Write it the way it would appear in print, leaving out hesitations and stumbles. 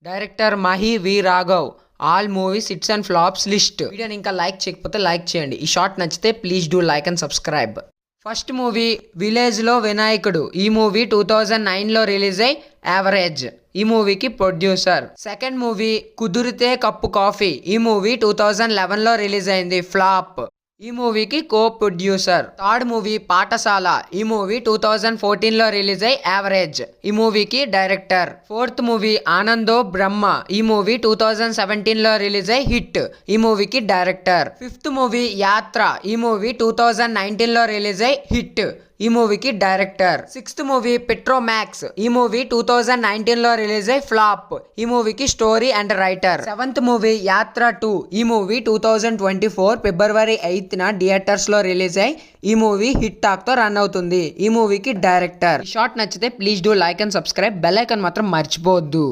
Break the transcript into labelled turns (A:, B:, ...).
A: Director Mahi V Raghav. All movies hits and flops list. వీడియోని ఇంకా like చేయకపోతే లైక్ చేయండి. ఈ షార్ట్ నచ్చితే please do like and subscribe. First movie విలేజ్లో వినాయకుడు. ఈ మూవీ 2009లో రిలీజ్ అయ్యి యావరేజ్. ఈ మూవీకి producer. Second movie Kudirithe Kappu coffee. ఈ మూవీ 2011లో రిలీజ్ అయింది, ఫ్లాప్. ఈ మూవీకి co producer. Third movie Paathshaala. ఈ మూవీ 2014లో రిలీజ్ అయ్యి యావరేజ్. ఈ మూవీకి director. Fourth movie Anando Brahma. ఈ మూవీ 2017లో రిలీజ్ అయ్యి హిట్. ఈ మూవీకి డైరెక్టర్. ఫిఫ్త్ మూవీ యాత్ర. ఈ మూవీ 2019లో రిలీజ్ అయ్యి హిట్. ఈ మూవీకి డైరెక్టర్. Sixth movie Petromax. ఈ మూవీ 2019లో రిలీజ్ అయ్యి ఫ్లాప్. ఈ మూవీకి story and writer. Seventh movie యాత్ర 2. ఈ మూవీ 2024 ఫిబ్రవరి 8న థియేటర్స్ లో రిలీజ్ అయ్యి ఈ మూవీ హిట్ టాక్ తో రన్ అవుతుంది. ఈ మూవీకి డైరెక్టర్. షార్ట్ నచ్చితే please do like and subscribe. Bell icon మాత్రం మర్చిపోవద్దు.